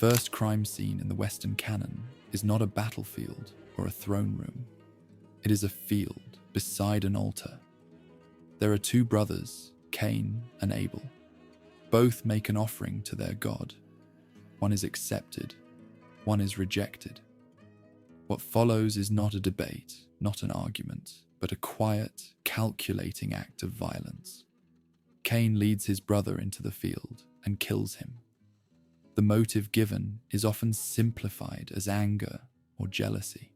first crime scene in the Western canon is not a battlefield or a throne room. It is a field beside an altar. There are two brothers, Cain and Abel. Both make an offering to their God. One is accepted, one is rejected. What follows is not a debate, not an argument, but a quiet, calculating act of violence. Cain leads his brother into the field and kills him. The motive given is often simplified as anger or jealousy.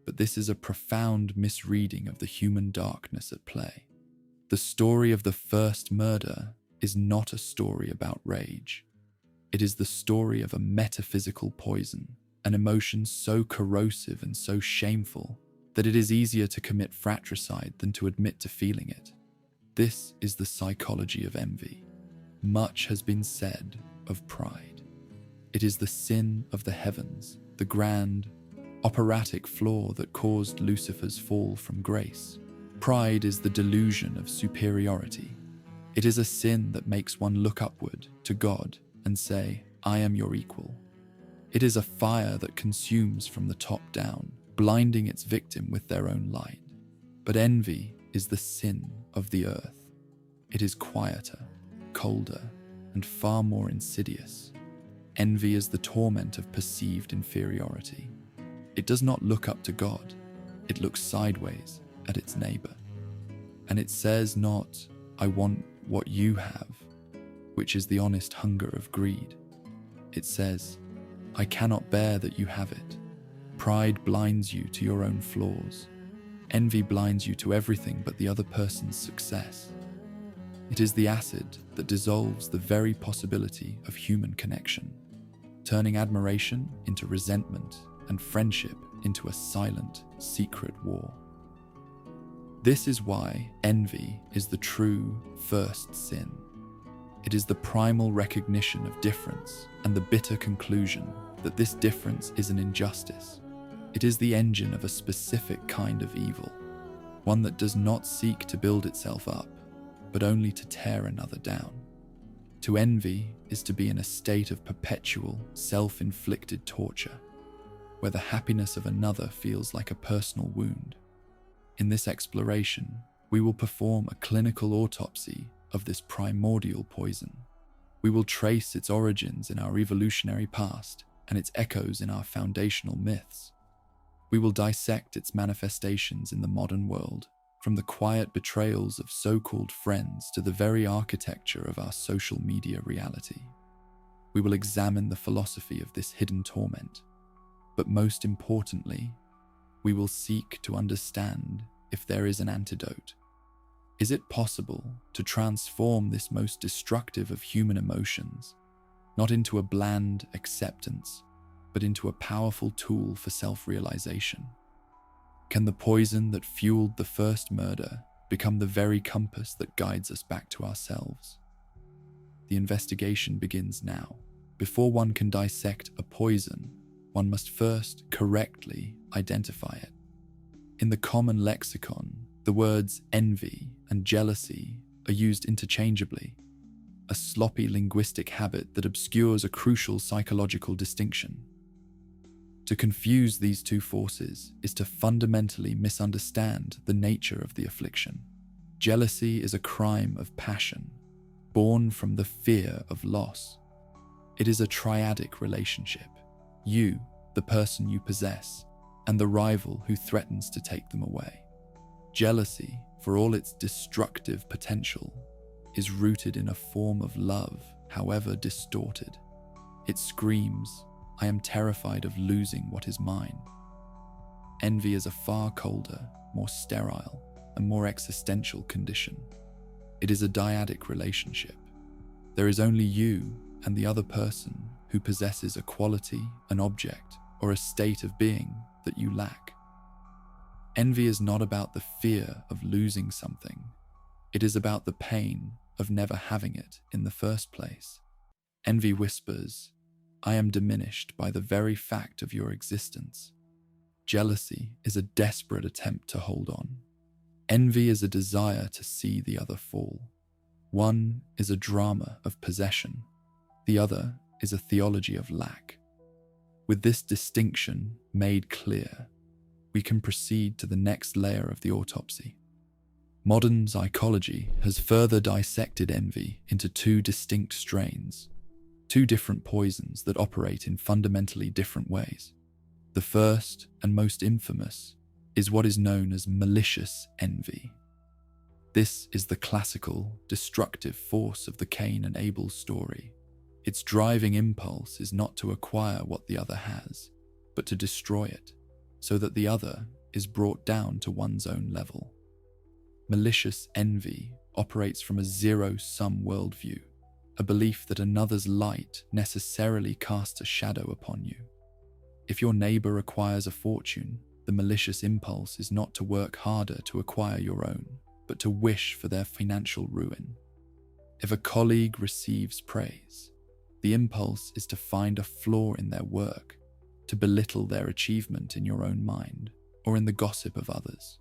But this is a profound misreading of the human darkness at play. The story of the first murder is not a story about rage. It is the story of a metaphysical poison, an emotion so corrosive and so shameful that it is easier to commit fratricide than to admit to feeling it. This is the psychology of envy. Much has been said of pride. It is the sin of the heavens, the grand, operatic flaw that caused Lucifer's fall from grace. Pride is the delusion of superiority. It is a sin that makes one look upward to God and say, "I am your equal." It is a fire that consumes from the top down, blinding its victim with their own light. But envy is the sin of the earth. It is quieter, colder, and far more insidious. Envy is the torment of perceived inferiority. It does not look up to God. It looks sideways at its neighbor. And it says not, "I want what you have," which is the honest hunger of greed. It says, "I cannot bear that you have it." Pride blinds you to your own flaws. Envy blinds you to everything but the other person's success. It is the acid that dissolves the very possibility of human connection, turning admiration into resentment and friendship into a silent, secret war. This is why envy is the true first sin. It is the primal recognition of difference and the bitter conclusion that this difference is an injustice. It is the engine of a specific kind of evil, one that does not seek to build itself up, but only to tear another down. To envy is to be in a state of perpetual, self-inflicted torture, where the happiness of another feels like a personal wound. In this exploration, we will perform a clinical autopsy of this primordial poison. We will trace its origins in our evolutionary past and its echoes in our foundational myths. We will dissect its manifestations in the modern world, from the quiet betrayals of so-called friends to the very architecture of our social media reality. We will examine the philosophy of this hidden torment. But most importantly, we will seek to understand if there is an antidote. Is it possible to transform this most destructive of human emotions, not into a bland acceptance, but into a powerful tool for self-realization? Can the poison that fueled the first murder become the very compass that guides us back to ourselves? The investigation begins now. Before one can dissect a poison, one must first correctly identify it. In the common lexicon, the words envy and jealousy are used interchangeably, a sloppy linguistic habit that obscures a crucial psychological distinction. To confuse these two forces is to fundamentally misunderstand the nature of the affliction. Jealousy is a crime of passion, born from the fear of loss. It is a triadic relationship. You, the person you possess, and the rival who threatens to take them away. Jealousy, for all its destructive potential, is rooted in a form of love, however distorted. It screams, "I am terrified of losing what is mine." Envy is a far colder, more sterile, and more existential condition. It is a dyadic relationship. There is only you and the other person who possesses a quality, an object, or a state of being that you lack. Envy is not about the fear of losing something. It is about the pain of never having it in the first place. Envy whispers, "I am diminished by the very fact of your existence." Jealousy is a desperate attempt to hold on. Envy is a desire to see the other fall. One is a drama of possession. The other is a theology of lack. With this distinction made clear, we can proceed to the next layer of the autopsy. Modern psychology has further dissected envy into two distinct strains, two different poisons that operate in fundamentally different ways. The first and most infamous is what is known as malicious envy. This is the classical, destructive force of the Cain and Abel story. Its driving impulse is not to acquire what the other has, but to destroy it, so that the other is brought down to one's own level. Malicious envy operates from a zero-sum worldview, a belief that another's light necessarily casts a shadow upon you. If your neighbor acquires a fortune, the malicious impulse is not to work harder to acquire your own, but to wish for their financial ruin. If a colleague receives praise, the impulse is to find a flaw in their work, to belittle their achievement in your own mind or in the gossip of others.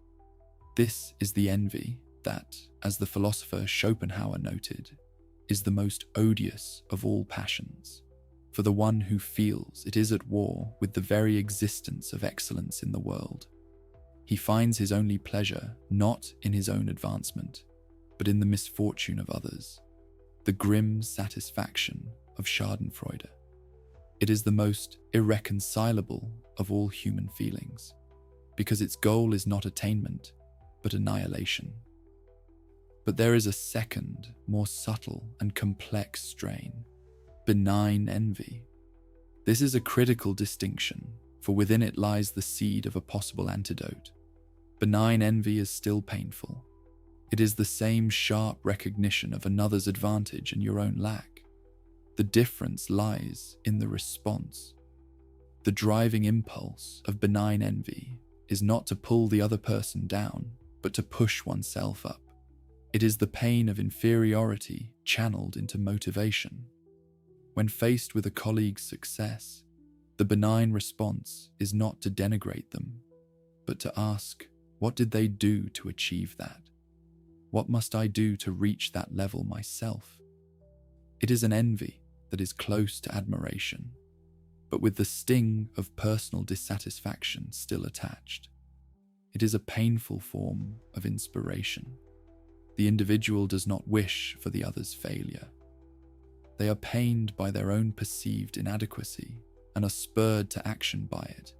This is the envy that, as the philosopher Schopenhauer noted, is the most odious of all passions. For the one who feels it is at war with the very existence of excellence in the world. He finds his only pleasure not in his own advancement, but in the misfortune of others, the grim satisfaction of Schadenfreude. It is the most irreconcilable of all human feelings, because its goal is not attainment, but annihilation. But there is a second, more subtle and complex strain, benign envy. This is a critical distinction, for within it lies the seed of a possible antidote. Benign envy is still painful. It is the same sharp recognition of another's advantage and your own lack. The difference lies in the response. The driving impulse of benign envy is not to pull the other person down, but to push oneself up. It is the pain of inferiority channeled into motivation. When faced with a colleague's success, the benign response is not to denigrate them, but to ask, what did they do to achieve that? What must I do to reach that level myself? It is an envy that is close to admiration, but with the sting of personal dissatisfaction still attached. It is a painful form of inspiration. The individual does not wish for the other's failure. They are pained by their own perceived inadequacy and are spurred to action by it.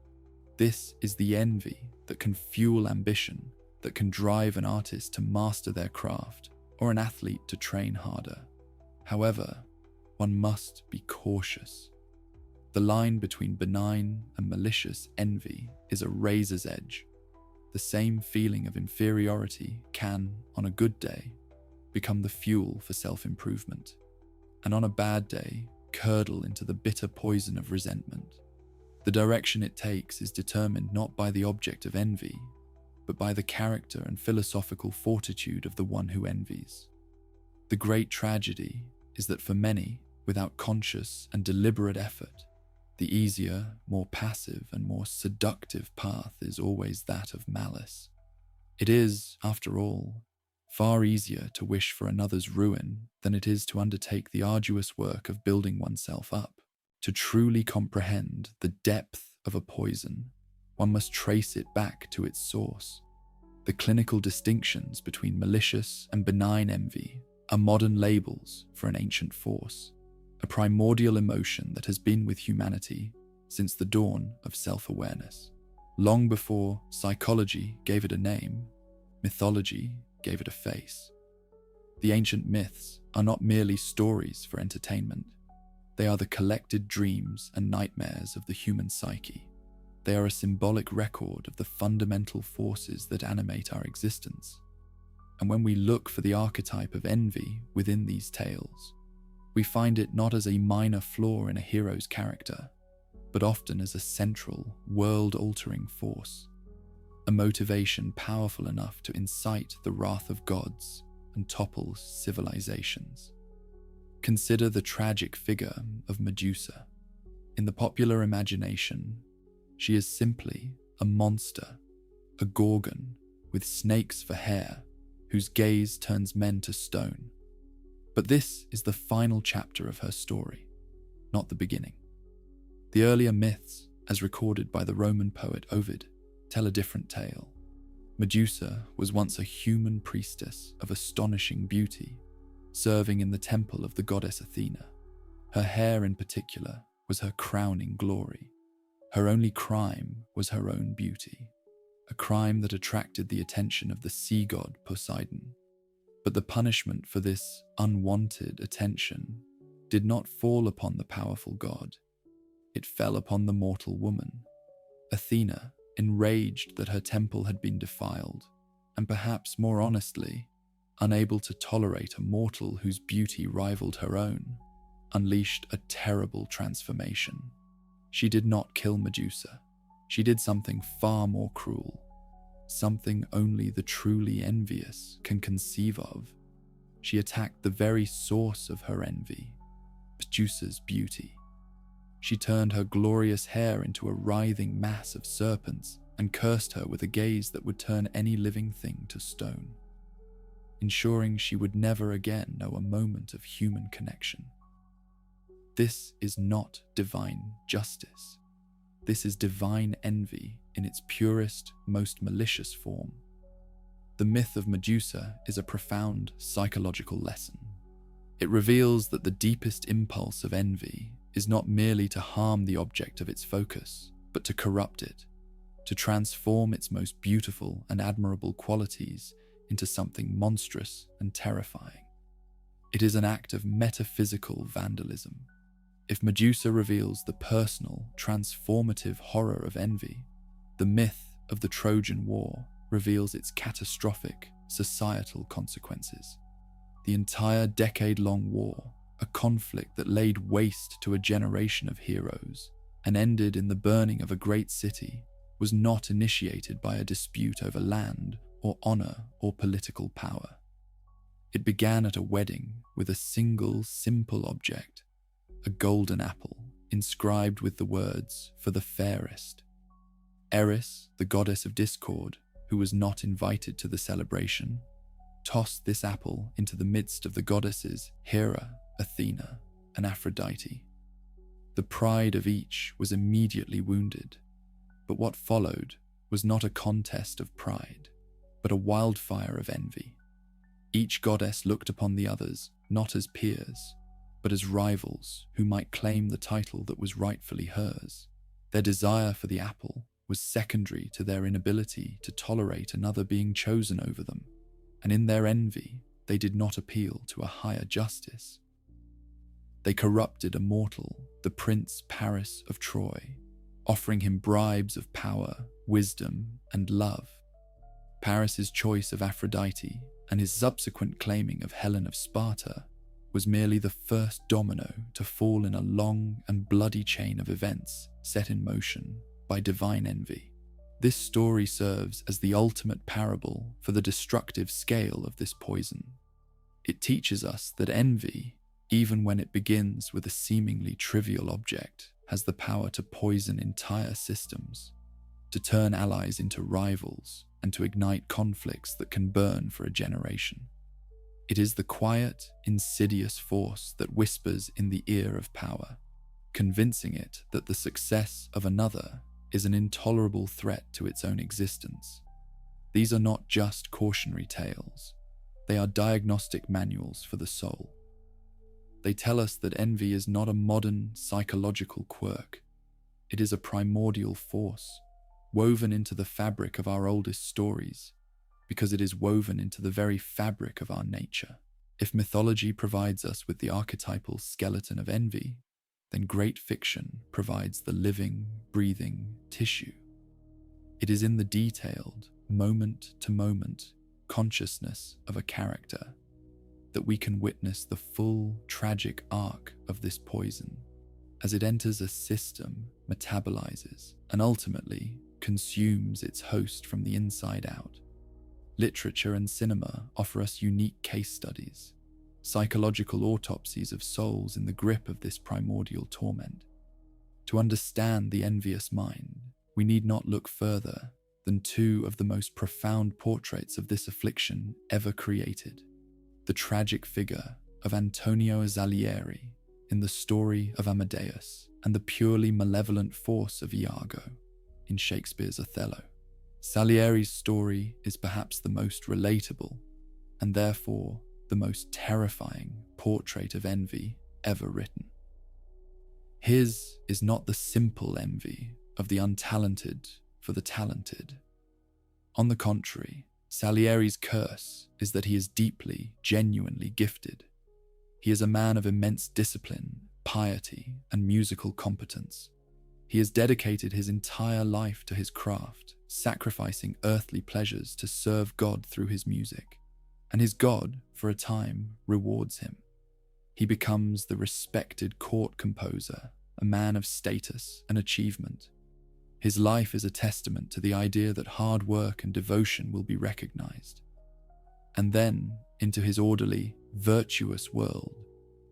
This is the envy that can fuel ambition, that can drive an artist to master their craft or an athlete to train harder. However, one must be cautious. The line between benign and malicious envy is a razor's edge. The same feeling of inferiority can, on a good day, become the fuel for self-improvement, and on a bad day, curdle into the bitter poison of resentment. The direction it takes is determined not by the object of envy, but by the character and philosophical fortitude of the one who envies. The great tragedy is that for many, without conscious and deliberate effort, the easier, more passive and more seductive path is always that of malice. It is, after all, far easier to wish for another's ruin than it is to undertake the arduous work of building oneself up. To truly comprehend the depth of a poison, one must trace it back to its source. The clinical distinctions between malicious and benign envy are modern labels for an ancient force, a primordial emotion that has been with humanity since the dawn of self-awareness. Long before psychology gave it a name, mythology gave it a face. The ancient myths are not merely stories for entertainment. They are the collected dreams and nightmares of the human psyche. They are a symbolic record of the fundamental forces that animate our existence. And when we look for the archetype of envy within these tales, we find it not as a minor flaw in a hero's character, but often as a central, world-altering force, a motivation powerful enough to incite the wrath of gods and topple civilizations. Consider the tragic figure of Medusa. In the popular imagination, she is simply a monster, a gorgon with snakes for hair, whose gaze turns men to stone. But this is the final chapter of her story. not the beginning. The earlier myths, as recorded by the Roman poet Ovid, tell a different tale. Medusa was once a human priestess of astonishing beauty, serving in the temple of the goddess Athena. Her hair in particular was her crowning glory. Her only crime was her own beauty, a crime that attracted the attention of the sea god Poseidon. But the punishment for this unwanted attention did not fall upon the powerful god. It fell upon the mortal woman. Athena, enraged that her temple had been defiled, and perhaps more honestly, unable to tolerate a mortal whose beauty rivaled her own, unleashed a terrible transformation. She did not kill Medusa. She did something far more cruel, something only the truly envious can conceive of. She attacked the very source of her envy, Medusa's beauty. She turned her glorious hair into a writhing mass of serpents and cursed her with a gaze that would turn any living thing to stone, ensuring she would never again know a moment of human connection. This is not divine justice. This is divine envy in its purest, most malicious form. The myth of Medusa is a profound psychological lesson. It reveals that the deepest impulse of envy is not merely to harm the object of its focus, but to corrupt it, to transform its most beautiful and admirable qualities into something monstrous and terrifying. It is an act of metaphysical vandalism. If Medusa reveals the personal, transformative horror of envy, the myth of the Trojan War reveals its catastrophic societal consequences. The entire decade-long war, a conflict that laid waste to a generation of heroes and ended in the burning of a great city, was not initiated by a dispute over land or honor or political power. It began at a wedding with a single simple object, a golden apple inscribed with the words, "For the fairest." Eris, the goddess of discord, who was not invited to the celebration, tossed this apple into the midst of the goddesses Hera, Athena, and Aphrodite. The pride of each was immediately wounded, but what followed was not a contest of pride, but a wildfire of envy. Each goddess looked upon the others not as peers, but as rivals who might claim the title that was rightfully hers. Their desire for the apple was secondary to their inability to tolerate another being chosen over them, and in their envy, they did not appeal to a higher justice. They corrupted a mortal, the Prince Paris of Troy, offering him bribes of power, wisdom, and love. Paris's choice of Aphrodite and his subsequent claiming of Helen of Sparta was merely the first domino to fall in a long and bloody chain of events set in motion by divine envy. This story serves as the ultimate parable for the destructive scale of this poison. It teaches us that envy, even when it begins with a seemingly trivial object, has the power to poison entire systems, to turn allies into rivals, and to ignite conflicts that can burn for a generation. It is the quiet, insidious force that whispers in the ear of power, convincing it that the success of another is an intolerable threat to its own existence. These are not just cautionary tales. They are diagnostic manuals for the soul. They tell us that envy is not a modern psychological quirk. It is a primordial force, woven into the fabric of our oldest stories, because it is woven into the very fabric of our nature. If mythology provides us with the archetypal skeleton of envy, then great fiction provides the living, breathing tissue. It is in the detailed, moment-to-moment consciousness of a character that we can witness the full, tragic arc of this poison as it enters a system, metabolizes, and ultimately consumes its host from the inside out. Literature and cinema offer us unique case studies, psychological autopsies of souls in the grip of this primordial torment. To understand the envious mind, we need not look further than two of the most profound portraits of this affliction ever created: the tragic figure of Antonio Salieri in the story of Amadeus and the purely malevolent force of Iago in Shakespeare's Othello. Salieri's story is perhaps the most relatable and therefore the most terrifying portrait of envy ever written. His is not the simple envy of the untalented for the talented. On the contrary, Salieri's curse is that he is deeply, genuinely gifted. He is a man of immense discipline, piety, and musical competence. He has dedicated his entire life to his craft, sacrificing earthly pleasures to serve God through his music, and his God, for a time, rewards him. He becomes the respected court composer, a man of status and achievement. His life is a testament to the idea that hard work and devotion will be recognized. And then, into his orderly, virtuous world,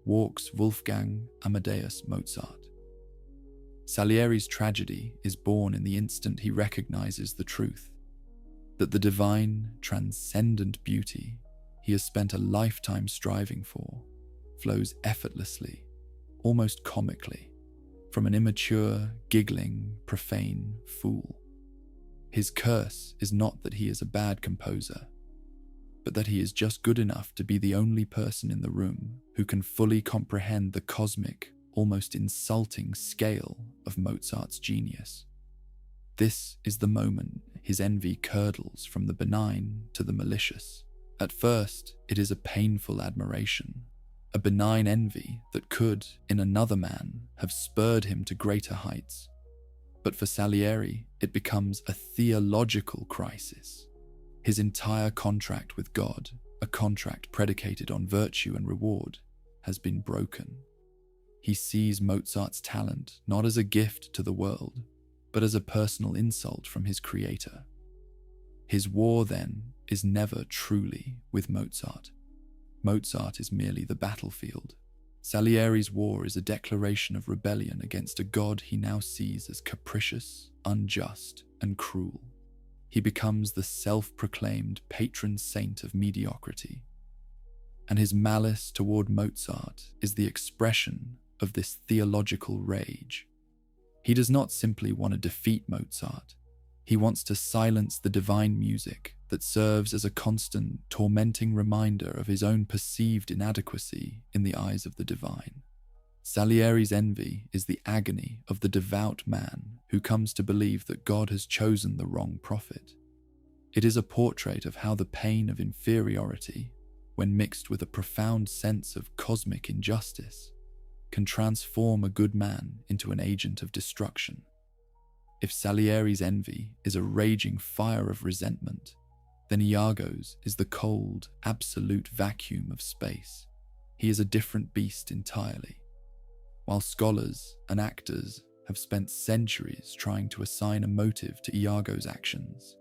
walks Wolfgang Amadeus Mozart. Salieri's tragedy is born in the instant he recognizes the truth, that the divine, transcendent beauty he has spent a lifetime striving for flows effortlessly, almost comically, from an immature, giggling, profane fool. His curse is not that he is a bad composer, but that he is just good enough to be the only person in the room who can fully comprehend the cosmic, almost insulting scale of Mozart's genius. This is the moment his envy curdles from the benign to the malicious. At first, it is a painful admiration, a benign envy that could, in another man, have spurred him to greater heights. But for Salieri, it becomes a theological crisis. His entire contract with God, a contract predicated on virtue and reward, has been broken. He sees Mozart's talent not as a gift to the world, but as a personal insult from his creator. His war, then, is never truly with Mozart. Mozart is merely the battlefield. Salieri's war is a declaration of rebellion against a God he now sees as capricious, unjust, and cruel. He becomes the self-proclaimed patron saint of mediocrity. And his malice toward Mozart is the expression of this theological rage. He does not simply want to defeat Mozart. He wants to silence the divine music that serves as a constant, tormenting reminder of his own perceived inadequacy in the eyes of the divine. Salieri's envy is the agony of the devout man who comes to believe that God has chosen the wrong prophet. It is a portrait of how the pain of inferiority, when mixed with a profound sense of cosmic injustice, can transform a good man into an agent of destruction. If Salieri's envy is a raging fire of resentment, then Iago's is the cold, absolute vacuum of space. He is a different beast entirely. While scholars and actors have spent centuries trying to assign a motive to Iago's actions,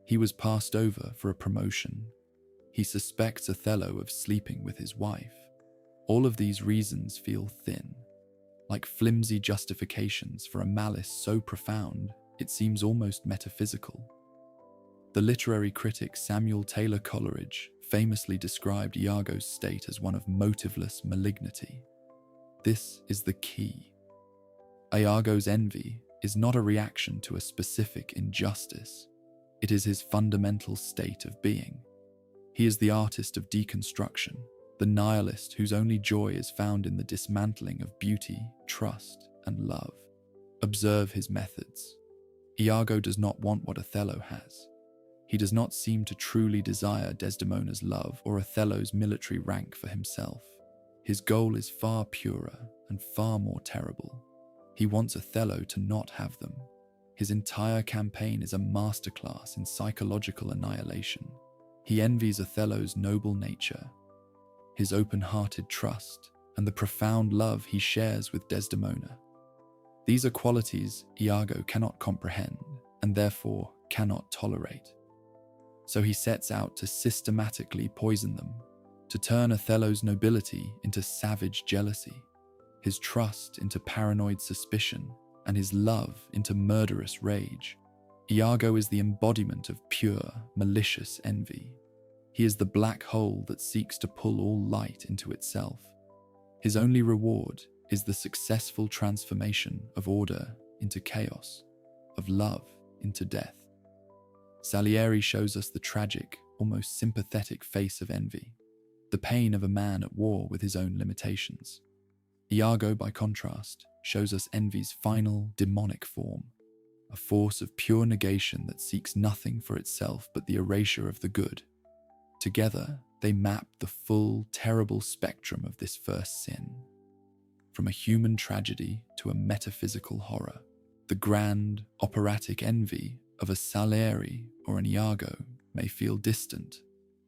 he was passed over for a promotion. He suspects Othello of sleeping with his wife. All of these reasons feel thin, like flimsy justifications for a malice so profound it seems almost metaphysical. The literary critic Samuel Taylor Coleridge famously described Iago's state as one of motiveless malignity. This is the key. Iago's envy is not a reaction to a specific injustice. It is his fundamental state of being. He is the artist of deconstruction, the nihilist whose only joy is found in the dismantling of beauty, trust, and love. Observe his methods. Iago does not want what Othello has. He does not seem to truly desire Desdemona's love or Othello's military rank for himself. His goal is far purer and far more terrible. He wants Othello to not have them. His entire campaign is a masterclass in psychological annihilation. He envies Othello's noble nature, his open-hearted trust, and the profound love he shares with Desdemona. These are qualities Iago cannot comprehend and therefore cannot tolerate. So he sets out to systematically poison them, to turn Othello's nobility into savage jealousy, his trust into paranoid suspicion, and his love into murderous rage. Iago is the embodiment of pure, malicious envy. He is the black hole that seeks to pull all light into itself. His only reward is the successful transformation of order into chaos, of love into death. Salieri shows us the tragic, almost sympathetic face of envy, the pain of a man at war with his own limitations. Iago, by contrast, shows us envy's final, demonic form, a force of pure negation that seeks nothing for itself but the erasure of the good. Together, they map the full, terrible spectrum of this first sin. From a human tragedy to a metaphysical horror, the grand, operatic envy of a Salieri or an Iago may feel distant,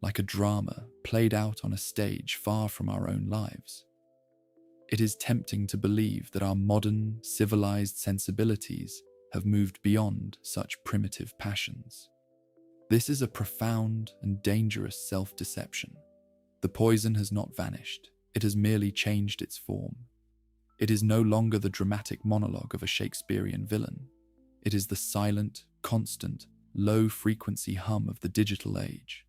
like a drama played out on a stage far from our own lives. It is tempting to believe that our modern, civilized sensibilities have moved beyond such primitive passions. This is a profound and dangerous self-deception. The poison has not vanished, it has merely changed its form. It is no longer the dramatic monologue of a Shakespearean villain. It is the silent, constant, low-frequency hum of the digital age.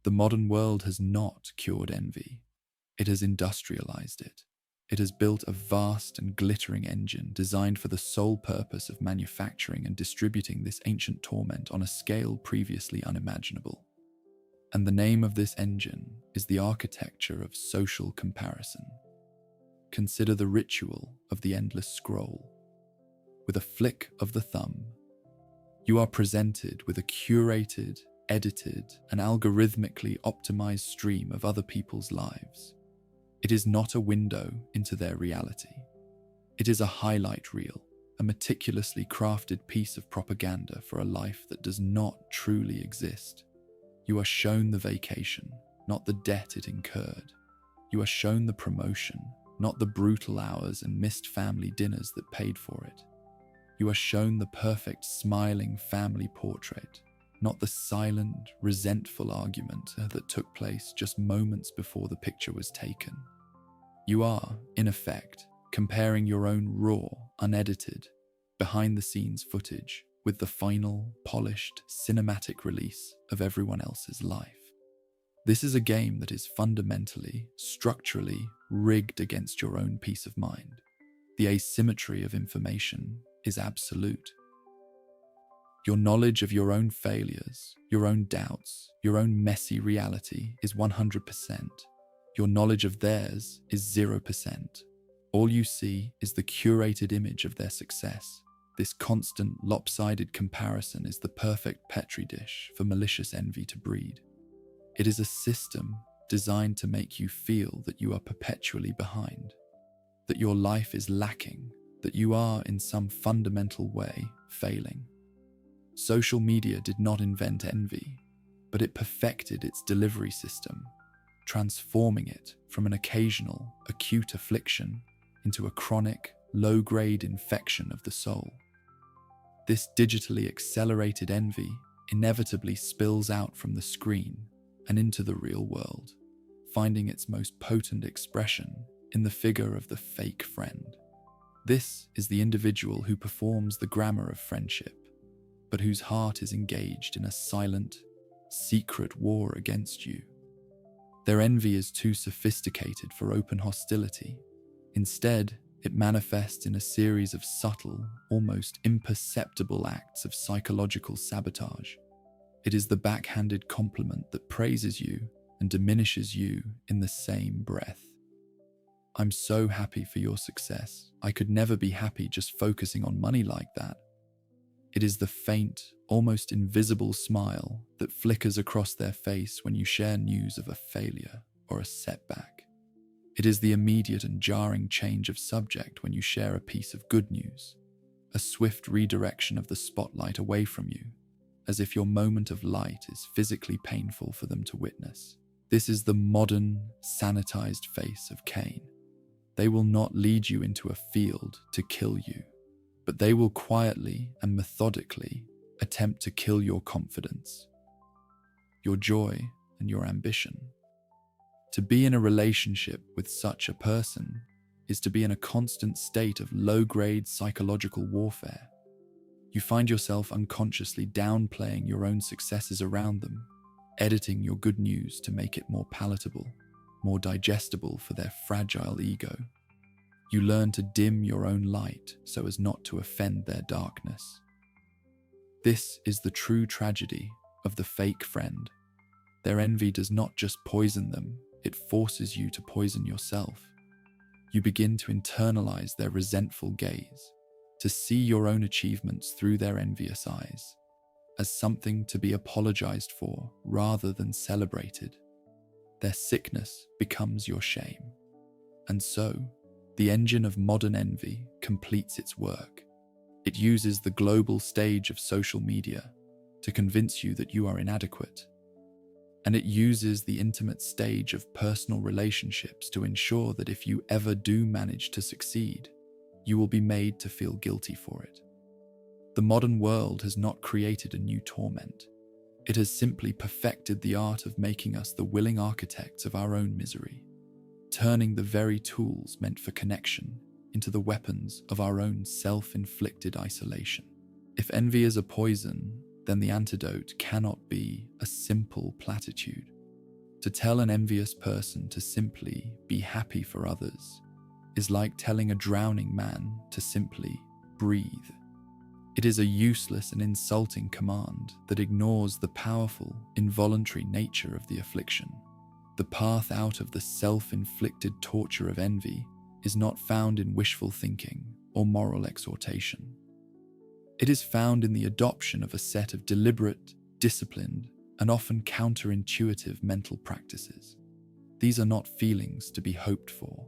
The modern world has not cured envy. It has industrialized it. It has built a vast and glittering engine designed for the sole purpose of manufacturing and distributing this ancient torment on a scale previously unimaginable. And the name of this engine is the architecture of social comparison. Consider the ritual of the endless scroll. With a flick of the thumb, you are presented with a curated, edited, and algorithmically optimized stream of other people's lives. It is not a window into their reality. It is a highlight reel, a meticulously crafted piece of propaganda for a life that does not truly exist. You are shown the vacation, not the debt it incurred. You are shown the promotion, not the brutal hours and missed family dinners that paid for it. You are shown the perfect, smiling family portrait, not the silent, resentful argument that took place just moments before the picture was taken. You are, in effect, comparing your own raw, unedited, behind-the-scenes footage with the final, polished, cinematic release of everyone else's life. This is a game that is fundamentally, structurally rigged against your own peace of mind. The asymmetry of information is absolute. Your knowledge of your own failures, your own doubts, your own messy reality is 100%. Your knowledge of theirs is 0%. All you see is the curated image of their success. This constant, lopsided comparison is the perfect petri dish for malicious envy to breed. It is a system designed to make you feel that you are perpetually behind, that your life is lacking, that you are in some fundamental way failing. Social media did not invent envy, but it perfected its delivery system, transforming it from an occasional, acute affliction into a chronic, low-grade infection of the soul. This digitally accelerated envy inevitably spills out from the screen and into the real world, finding its most potent expression in the figure of the fake friend. This is the individual who performs the grammar of friendship, but whose heart is engaged in a silent, secret war against you. Their envy is too sophisticated for open hostility. Instead, it manifests in a series of subtle, almost imperceptible acts of psychological sabotage. It is the backhanded compliment that praises you and diminishes you in the same breath. I'm so happy for your success. I could never be happy just focusing on money like that. It is the faint, almost invisible smile that flickers across their face when you share news of a failure or a setback. It is the immediate and jarring change of subject when you share a piece of good news, a swift redirection of the spotlight away from you, as if your moment of light is physically painful for them to witness. This is the modern, sanitized face of Cain. They will not lead you into a field to kill you, but they will quietly and methodically attempt to kill your confidence, your joy, and your ambition. To be in a relationship with such a person is to be in a constant state of low-grade psychological warfare. You find yourself unconsciously downplaying your own successes around them, editing your good news to make it more palatable. more digestible for their fragile ego. You learn to dim your own light so as not to offend their darkness. This is the true tragedy of the fake friend. Their envy does not just poison them, it forces you to poison yourself. You begin to internalize their resentful gaze, to see your own achievements through their envious eyes, as something to be apologized for rather than celebrated. Their sickness becomes your shame. And so, the engine of modern envy completes its work. It uses the global stage of social media to convince you that you are inadequate. And it uses the intimate stage of personal relationships to ensure that if you ever do manage to succeed, you will be made to feel guilty for it. The modern world has not created a new torment. It has simply perfected the art of making us the willing architects of our own misery, turning the very tools meant for connection into the weapons of our own self-inflicted isolation. If envy is a poison, then the antidote cannot be a simple platitude. To tell an envious person to simply be happy for others is like telling a drowning man to simply breathe. It is a useless and insulting command that ignores the powerful, involuntary nature of the affliction. The path out of the self-inflicted torture of envy is not found in wishful thinking or moral exhortation. It is found in the adoption of a set of deliberate, disciplined, and often counterintuitive mental practices. These are not feelings to be hoped for.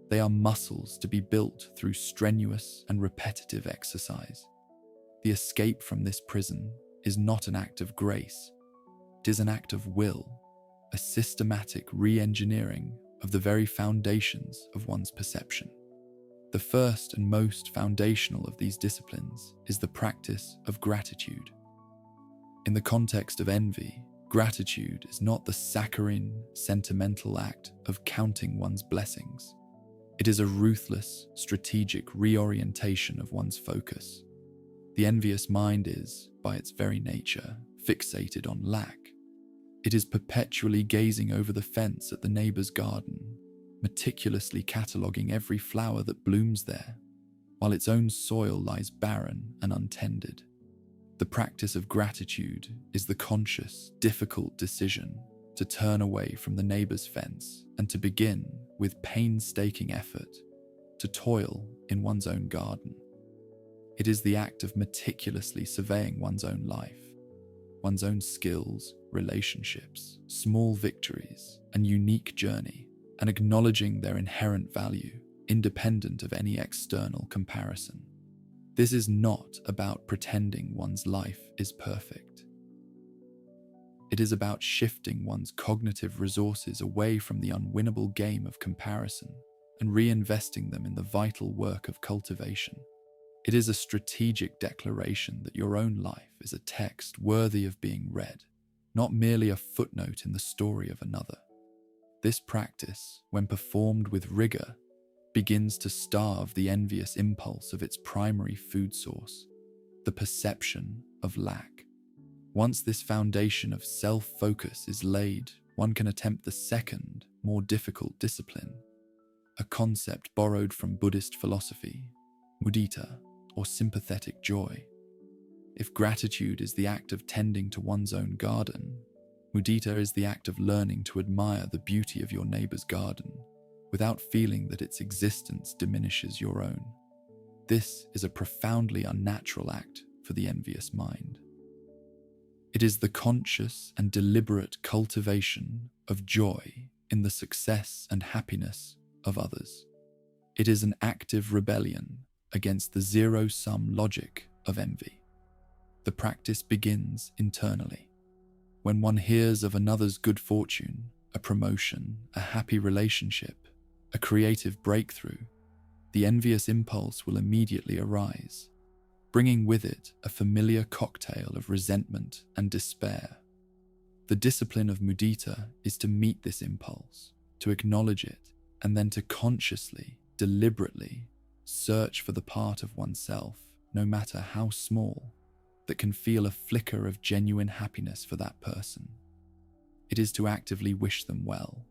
They are muscles to be built through strenuous and repetitive exercise. The escape from this prison is not an act of grace. It is an act of will, a systematic re-engineering of the very foundations of one's perception. The first and most foundational of these disciplines is the practice of gratitude. In the context of envy, gratitude is not the saccharine, sentimental act of counting one's blessings. It is a ruthless, strategic reorientation of one's focus. The envious mind is, by its very nature, fixated on lack. It is perpetually gazing over the fence at the neighbor's garden, meticulously cataloguing every flower that blooms there, while its own soil lies barren and untended. The practice of gratitude is the conscious, difficult decision to turn away from the neighbor's fence and to begin, with painstaking effort, to toil in one's own garden. It is the act of meticulously surveying one's own life, one's own skills, relationships, small victories, and unique journey, and acknowledging their inherent value, independent of any external comparison. This is not about pretending one's life is perfect. It is about shifting one's cognitive resources away from the unwinnable game of comparison and reinvesting them in the vital work of cultivation. It is a strategic declaration that your own life is a text worthy of being read, not merely a footnote in the story of another. This practice, when performed with rigor, begins to starve the envious impulse of its primary food source, the perception of lack. Once this foundation of self-focus is laid, one can attempt the second, more difficult discipline, a concept borrowed from Buddhist philosophy, mudita, or sympathetic joy. If gratitude is the act of tending to one's own garden, mudita is the act of learning to admire the beauty of your neighbor's garden without feeling that its existence diminishes your own. This is a profoundly unnatural act for the envious mind. It is the conscious and deliberate cultivation of joy in the success and happiness of others. It is an active rebellion against the zero-sum logic of envy. The practice begins internally. When one hears of another's good fortune, a promotion, a happy relationship, a creative breakthrough, the envious impulse will immediately arise, bringing with it a familiar cocktail of resentment and despair. The discipline of mudita is to meet this impulse, to acknowledge it, and then to consciously, deliberately, search for the part of oneself, no matter how small, that can feel a flicker of genuine happiness for that person. It is to actively wish them well,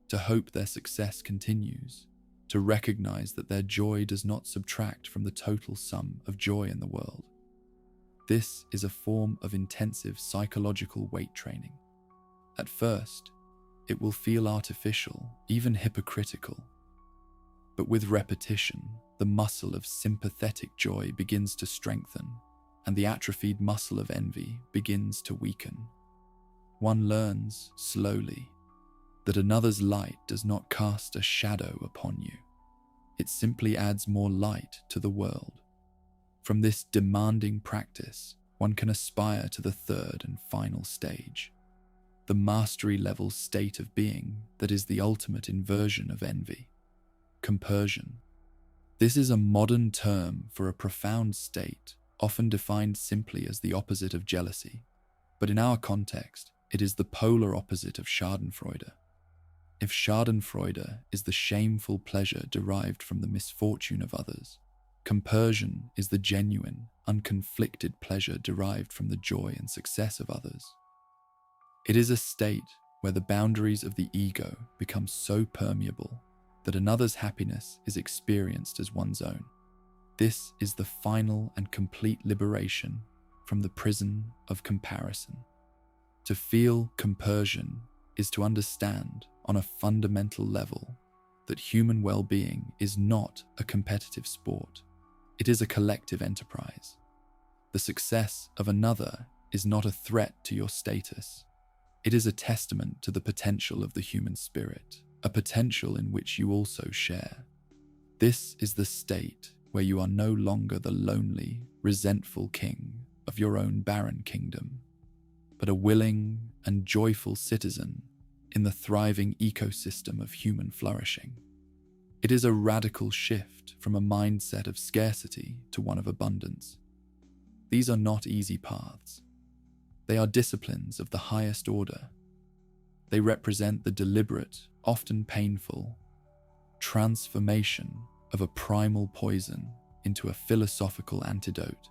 to hope their success continues, to recognize that their joy does not subtract from the total sum of joy in the world. This is a form of intensive psychological weight training. At first, it will feel artificial, even hypocritical. But with repetition, the muscle of sympathetic joy begins to strengthen, and the atrophied muscle of envy begins to weaken. One learns, slowly, that another's light does not cast a shadow upon you. It simply adds more light to the world. From this demanding practice, one can aspire to the third and final stage, the mastery-level state of being that is the ultimate inversion of envy, compersion. This is a modern term for a profound state, often defined simply as the opposite of jealousy, but in our context, it is the polar opposite of schadenfreude. If schadenfreude is the shameful pleasure derived from the misfortune of others, compersion is the genuine, unconflicted pleasure derived from the joy and success of others. It is a state where the boundaries of the ego become so permeable that another's happiness is experienced as one's own. This is the final and complete liberation from the prison of comparison. To feel compersion is to understand on a fundamental level that human well-being is not a competitive sport. It is a collective enterprise. The success of another is not a threat to your status. It is a testament to the potential of the human spirit, a potential in which you also share. This is the state where you are no longer the lonely, resentful king of your own barren kingdom, but a willing and joyful citizen in the thriving ecosystem of human flourishing. It is a radical shift from a mindset of scarcity to one of abundance. These are not easy paths. They are disciplines of the highest order. They represent the deliberate, often painful, transformation of a primal poison into a philosophical antidote,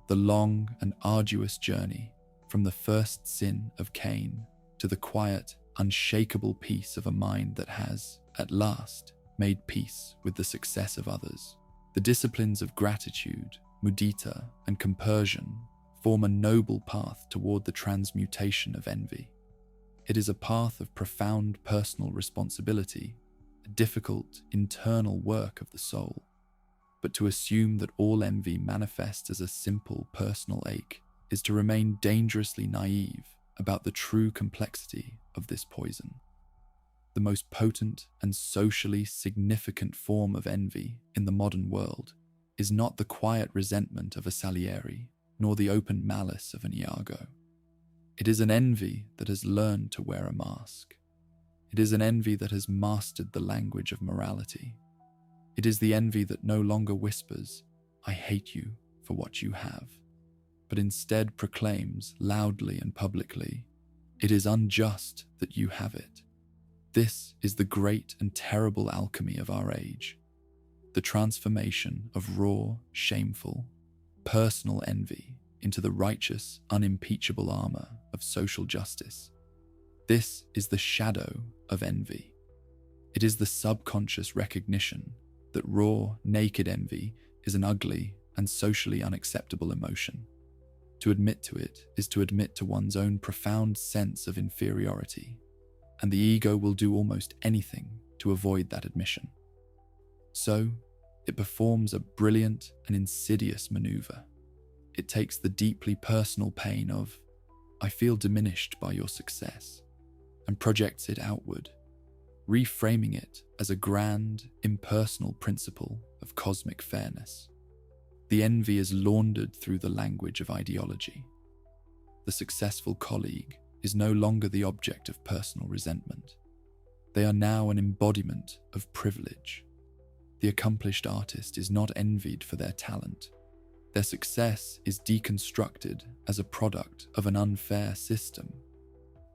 the long and arduous journey from the first sin of Cain to the quiet, unshakable peace of a mind that has, at last, made peace with the success of others. The disciplines of gratitude, mudita, and compersion form a noble path toward the transmutation of envy. It is a path of profound personal responsibility, a difficult internal work of the soul. But to assume that all envy manifests as a simple personal ache is to remain dangerously naive about the true complexity of this poison. The most potent and socially significant form of envy in the modern world is not the quiet resentment of a Salieri, nor the open malice of an Iago. It is an envy that has learned to wear a mask. It is an envy that has mastered the language of morality. It is the envy that no longer whispers, "I hate you for what you have," but instead proclaims loudly and publicly, "It is unjust that you have it." This is the great and terrible alchemy of our age, the transformation of raw, shameful, personal envy into the righteous, unimpeachable armor of social justice. This is the shadow of envy. It is the subconscious recognition that raw, naked envy is an ugly and socially unacceptable emotion. To admit to it is to admit to one's own profound sense of inferiority, and the ego will do almost anything to avoid that admission. So, it performs a brilliant and insidious maneuver. It takes the deeply personal pain of, "I feel diminished by your success," and projects it outward, reframing it as a grand, impersonal principle of cosmic fairness. The envy is laundered through the language of ideology. The successful colleague is no longer the object of personal resentment. They are now an embodiment of privilege. The accomplished artist is not envied for their talent. Their success is deconstructed as a product of an unfair system.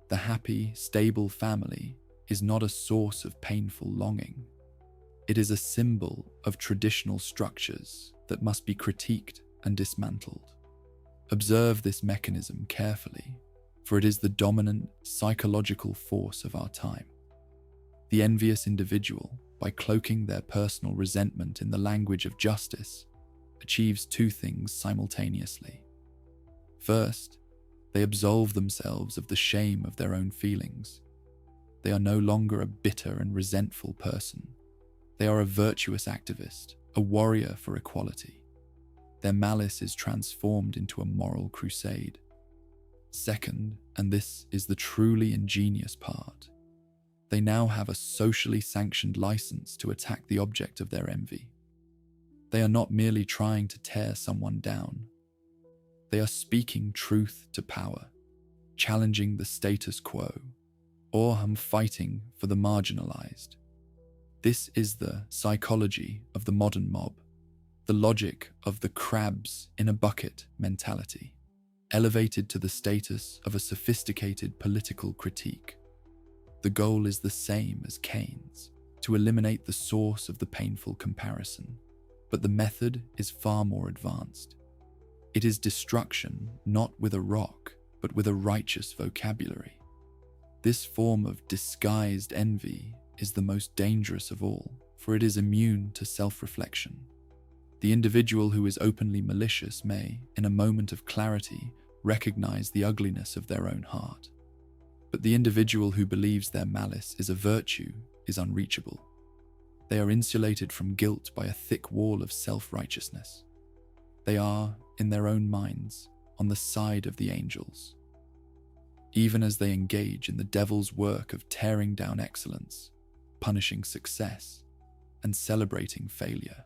The happy, stable family is not a source of painful longing. It is a symbol of traditional structures that must be critiqued and dismantled. Observe this mechanism carefully, for it is the dominant psychological force of our time. The envious individual, by cloaking their personal resentment in the language of justice, achieves two things simultaneously. First, they absolve themselves of the shame of their own feelings. They are no longer a bitter and resentful person. They are a virtuous activist, a warrior for equality. Their malice is transformed into a moral crusade. Second, and this is the truly ingenious part, they now have a socially sanctioned license to attack the object of their envy. They are not merely trying to tear someone down. They are speaking truth to power, challenging the status quo, or fighting for the marginalized. This is the psychology of the modern mob, the logic of the crabs in a bucket mentality, elevated to the status of a sophisticated political critique. The goal is the same as Cain's, to eliminate the source of the painful comparison, but the method is far more advanced. It is destruction not with a rock, but with a righteous vocabulary. This form of disguised envy is the most dangerous of all, for it is immune to self-reflection. The individual who is openly malicious may, in a moment of clarity, recognize the ugliness of their own heart. But the individual who believes their malice is a virtue is unreachable. They are insulated from guilt by a thick wall of self-righteousness. They are, in their own minds, on the side of the angels. Even as they engage in the devil's work of tearing down excellence, punishing success, and celebrating failure,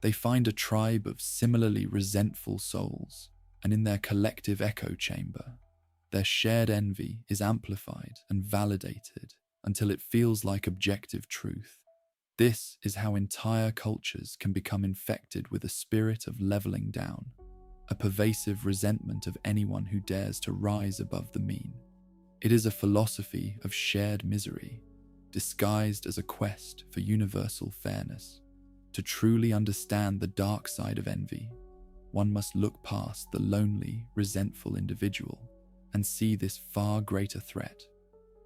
they find a tribe of similarly resentful souls, and in their collective echo chamber, their shared envy is amplified and validated until it feels like objective truth. This is how entire cultures can become infected with a spirit of leveling down, a pervasive resentment of anyone who dares to rise above the mean. It is a philosophy of shared misery, disguised as a quest for universal fairness. To truly understand the dark side of envy, one must look past the lonely, resentful individual and see this far greater threat,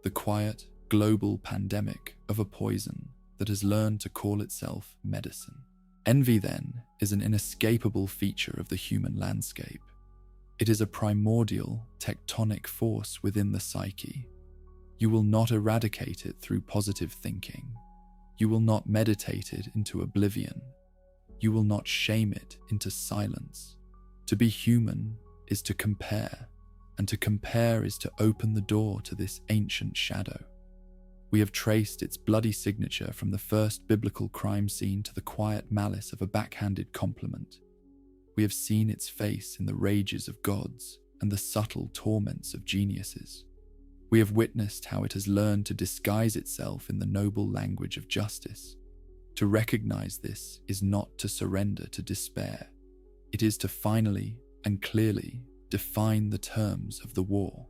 the quiet, global pandemic of a poison that has learned to call itself medicine. Envy, then, is an inescapable feature of the human landscape. It is a primordial, tectonic force within the psyche. You will not eradicate it through positive thinking. You will not meditate it into oblivion. You will not shame it into silence. To be human is to compare, and to compare is to open the door to this ancient shadow. We have traced its bloody signature from the first biblical crime scene to the quiet malice of a backhanded compliment. We have seen its face in the rages of gods and the subtle torments of geniuses. We have witnessed how it has learned to disguise itself in the noble language of justice. To recognize this is not to surrender to despair. It is to finally and clearly define the terms of the war.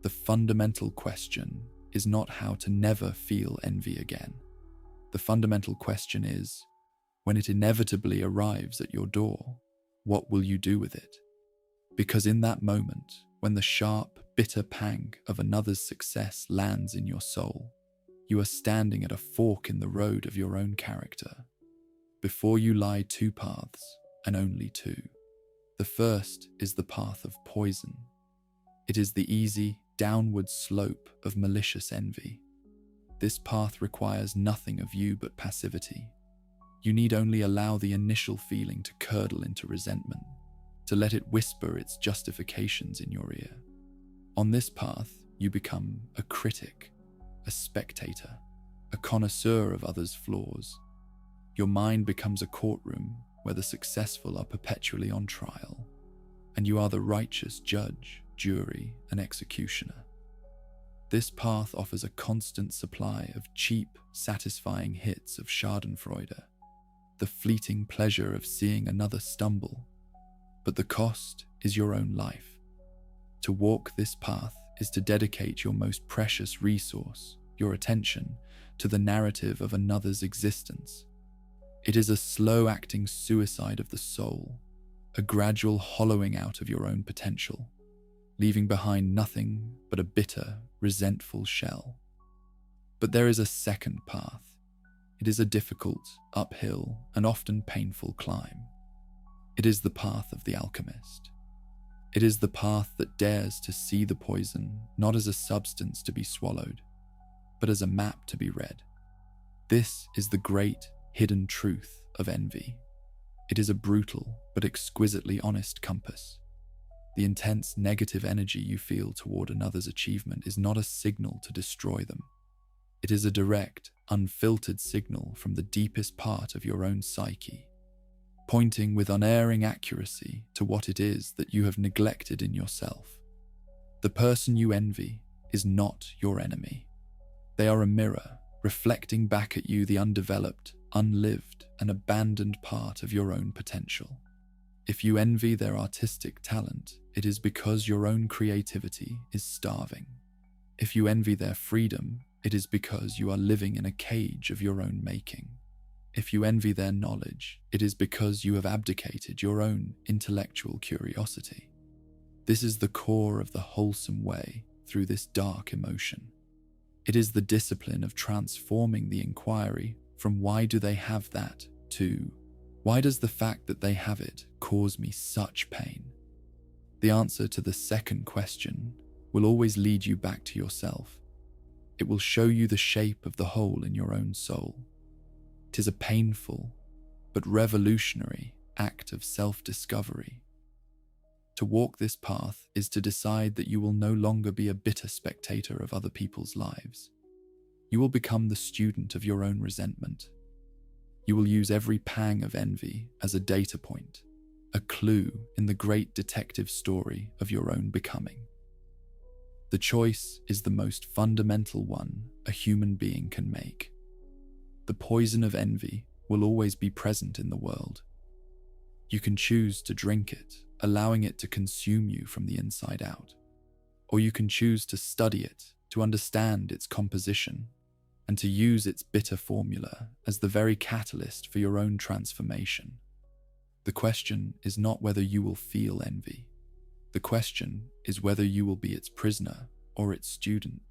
The fundamental question is not how to never feel envy again. The fundamental question is, when it inevitably arrives at your door, what will you do with it? Because in that moment, when the sharp, bitter pang of another's success lands in your soul, you are standing at a fork in the road of your own character. Before you lie two paths, and only two. The first is the path of poison. It is the easy, downward slope of malicious envy. This path requires nothing of you but passivity. You need only allow the initial feeling to curdle into resentment, to let it whisper its justifications in your ear. On this path, you become a critic, a spectator, a connoisseur of others' flaws. Your mind becomes a courtroom where the successful are perpetually on trial, and you are the righteous judge, jury, and executioner. This path offers a constant supply of cheap, satisfying hits of schadenfreude, the fleeting pleasure of seeing another stumble, but the cost is your own life. To walk this path is to dedicate your most precious resource, your attention, to the narrative of another's existence. It is a slow-acting suicide of the soul, a gradual hollowing out of your own potential, leaving behind nothing but a bitter, resentful shell. But there is a second path. It is a difficult, uphill, and often painful climb. It is the path of the alchemist. It is the path that dares to see the poison not as a substance to be swallowed, but as a map to be read. This is the great, hidden truth of envy. It is a brutal but exquisitely honest compass. The intense negative energy you feel toward another's achievement is not a signal to destroy them. It is a direct, unfiltered signal from the deepest part of your own psyche, pointing with unerring accuracy to what it is that you have neglected in yourself. The person you envy is not your enemy. They are a mirror, reflecting back at you the undeveloped, unlived, and abandoned part of your own potential. If you envy their artistic talent, it is because your own creativity is starving. If you envy their freedom, it is because you are living in a cage of your own making. If you envy their knowledge, it is because you have abdicated your own intellectual curiosity. This is the core of the wholesome way through this dark emotion. It is the discipline of transforming the inquiry from why do they have that to why does the fact that they have it cause me such pain? The answer to the second question will always lead you back to yourself. It will show you the shape of the hole in your own soul. 'Tis a painful but revolutionary act of self-discovery. To walk this path is to decide that you will no longer be a bitter spectator of other people's lives. You will become the student of your own resentment. You will use every pang of envy as a data point, a clue in the great detective story of your own becoming. The choice is the most fundamental one a human being can make. The poison of envy will always be present in the world. You can choose to drink it, allowing it to consume you from the inside out. Or you can choose to study it, to understand its composition, and to use its bitter formula as the very catalyst for your own transformation. The question is not whether you will feel envy. The question is whether you will be its prisoner or its student.